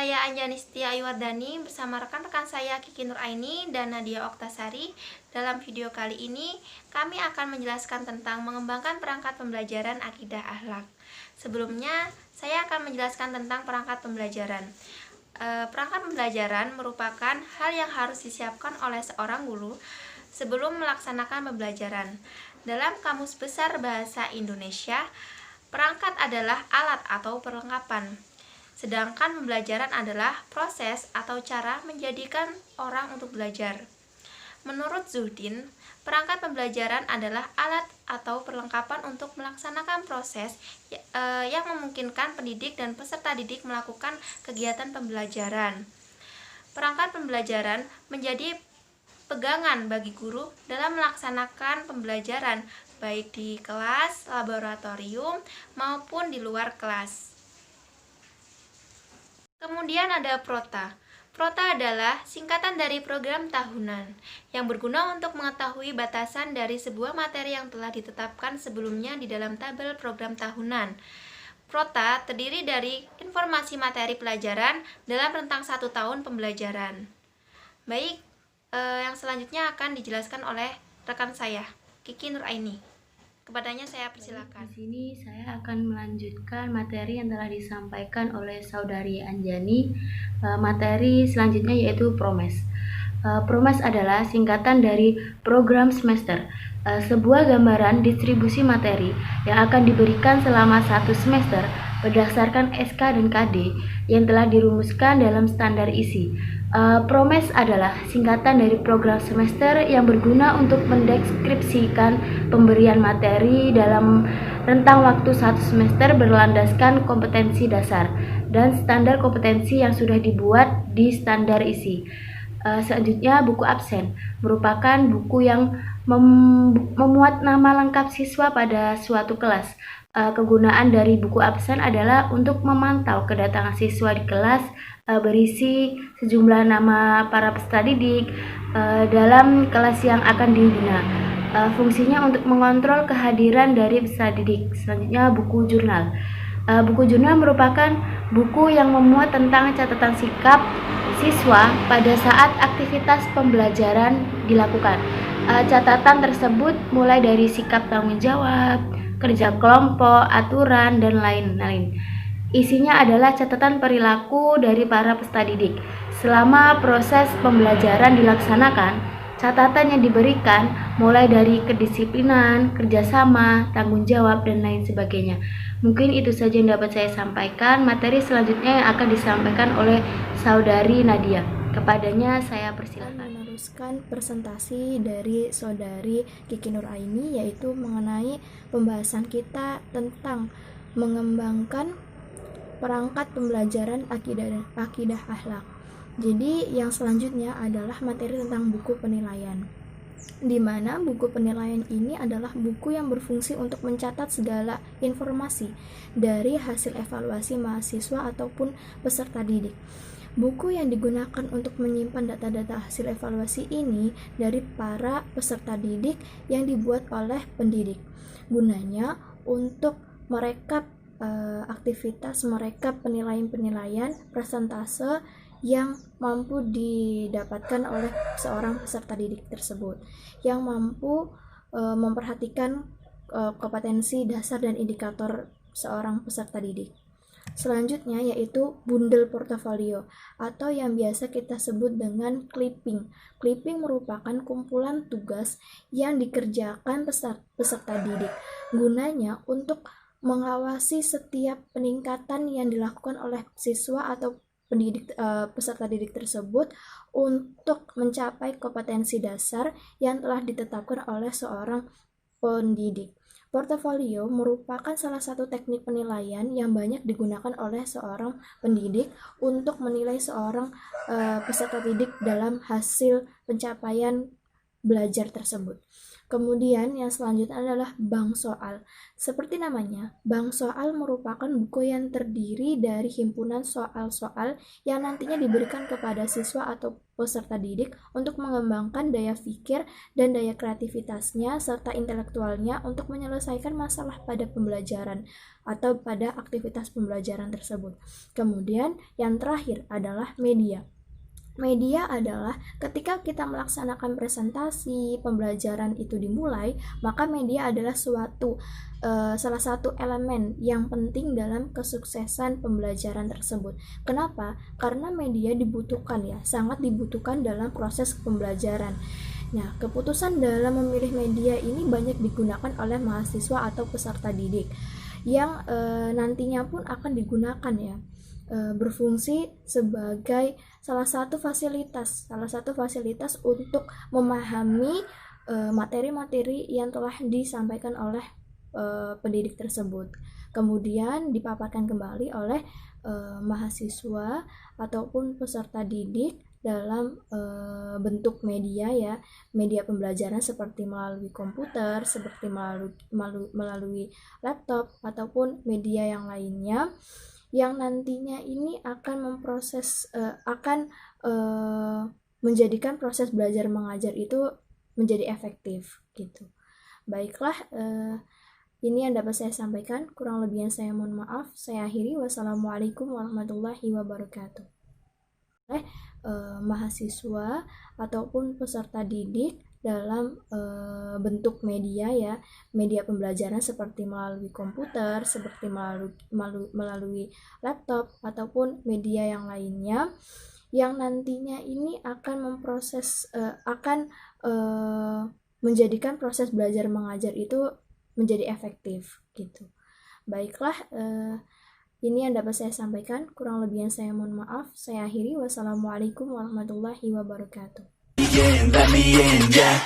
saya Anjani Setia Ayuwardani bersama rekan-rekan saya Kiki Nuraini dan Nadia Oktasari. Dalam video kali ini, kami akan menjelaskan tentang mengembangkan perangkat pembelajaran akidah akhlak. Sebelumnya, saya akan menjelaskan tentang perangkat pembelajaran. Perangkat pembelajaran merupakan hal yang harus disiapkan oleh seorang guru sebelum melaksanakan pembelajaran. Dalam Kamus Besar Bahasa Indonesia, perangkat adalah alat atau perlengkapan. Sedangkan pembelajaran adalah proses atau cara menjadikan orang untuk belajar. Menurut Zuhdin, perangkat pembelajaran adalah alat atau perlengkapan untuk melaksanakan proses yang memungkinkan pendidik dan peserta didik melakukan kegiatan pembelajaran. Perangkat pembelajaran menjadi pegangan bagi guru dalam melaksanakan pembelajaran, baik di kelas, laboratorium, maupun di luar kelas. Kemudian ada PROTA. PROTA adalah singkatan dari program tahunan yang berguna untuk mengetahui batasan dari sebuah materi yang telah ditetapkan sebelumnya di dalam tabel program tahunan. PROTA terdiri dari informasi materi pelajaran dalam rentang 1 tahun pembelajaran. Baik, yang selanjutnya akan dijelaskan oleh rekan saya, Kiki Nuraini. Kepadanya saya persilakan. Di sini saya akan melanjutkan materi yang telah disampaikan oleh Saudari Anjani. Materi selanjutnya yaitu PROMES. PROMES adalah singkatan dari program semester, sebuah gambaran distribusi materi yang akan diberikan selama 1 semester berdasarkan SK dan KD yang telah dirumuskan dalam standar isi. PROMES adalah singkatan dari program semester yang berguna untuk mendeskripsikan pemberian materi dalam rentang waktu 1 semester berlandaskan kompetensi dasar dan standar kompetensi yang sudah dibuat di standar isi. Selanjutnya, buku absen merupakan buku yang memuat nama lengkap siswa pada suatu kelas. Kegunaan dari buku absen adalah untuk memantau kedatangan siswa di kelas, berisi sejumlah nama para peserta didik dalam kelas yang akan dibina. Fungsinya untuk mengontrol kehadiran dari peserta didik. Selanjutnya, buku jurnal. Buku jurnal merupakan buku yang memuat tentang catatan sikap siswa pada saat aktivitas pembelajaran dilakukan. Catatan tersebut mulai dari sikap tanggung jawab, kerja kelompok, aturan, dan lain-lain. Isinya adalah catatan perilaku dari para peserta didik. Selama proses pembelajaran dilaksanakan, catatan yang diberikan mulai dari kedisiplinan, kerjasama, tanggung jawab, dan lain sebagainya. Mungkin itu saja yang dapat saya sampaikan. Materi selanjutnya yang akan disampaikan oleh Saudari Nadia. Kepadanya saya persilakan. Meneruskan presentasi dari Saudari Kiki Nuraini, yaitu mengenai pembahasan kita tentang mengembangkan perangkat pembelajaran akidah akhlak. Jadi yang selanjutnya adalah materi tentang buku penilaian, di mana buku penilaian ini adalah buku yang berfungsi untuk mencatat segala informasi dari hasil evaluasi mahasiswa ataupun peserta didik. Buku yang digunakan untuk menyimpan data-data hasil evaluasi ini dari para peserta didik yang dibuat oleh pendidik. Gunanya untuk merekap aktivitas, merekap penilaian-penilaian persentase yang mampu didapatkan oleh seorang peserta didik tersebut, yang mampu memperhatikan kompetensi dasar dan indikator seorang peserta didik. Selanjutnya yaitu bundel portofolio atau yang biasa kita sebut dengan clipping. Clipping merupakan kumpulan tugas yang dikerjakan peserta didik. Gunanya untuk mengawasi setiap peningkatan yang dilakukan oleh siswa atau peserta didik tersebut untuk mencapai kompetensi dasar yang telah ditetapkan oleh seorang pendidik. Portofolio merupakan salah satu teknik penilaian yang banyak digunakan oleh seorang pendidik untuk menilai seorang peserta didik dalam hasil pencapaian belajar tersebut. Kemudian yang selanjutnya adalah bank soal. Seperti namanya, bank soal merupakan buku yang terdiri dari himpunan soal-soal yang nantinya diberikan kepada siswa atau peserta didik untuk mengembangkan daya pikir dan daya kreativitasnya serta intelektualnya untuk menyelesaikan masalah pada pembelajaran atau pada aktivitas pembelajaran tersebut. Kemudian yang terakhir adalah media. Media adalah ketika kita melaksanakan presentasi, pembelajaran itu dimulai, maka media adalah salah satu elemen yang penting dalam kesuksesan pembelajaran tersebut. Kenapa? Karena media dibutuhkan ya, sangat dibutuhkan dalam proses pembelajaran. Nah, keputusan dalam memilih media ini banyak digunakan oleh mahasiswa atau peserta didik yang nantinya pun akan digunakan ya. Berfungsi sebagai salah satu fasilitas untuk memahami materi-materi yang telah disampaikan oleh pendidik tersebut. Kemudian dipaparkan kembali oleh mahasiswa ataupun peserta didik dalam bentuk media ya, media pembelajaran seperti melalui komputer, seperti melalui laptop ataupun media yang lainnya, yang nantinya ini akan menjadikan proses belajar mengajar itu menjadi efektif gitu. Baiklah, ini yang dapat saya sampaikan. Kurang lebihnya saya mohon maaf. Saya akhiri. Wassalamualaikum warahmatullahi wabarakatuh. Mahasiswa ataupun peserta didik dalam bentuk media ya, media pembelajaran seperti melalui komputer, seperti melalui laptop ataupun media yang lainnya, yang nantinya ini akan menjadikan proses belajar mengajar itu menjadi efektif gitu. Baiklah, ini yang dapat saya sampaikan. Kurang lebihnya saya mohon maaf. Saya akhiri. Wassalamualaikum warahmatullahi wabarakatuh. Let me in, yeah.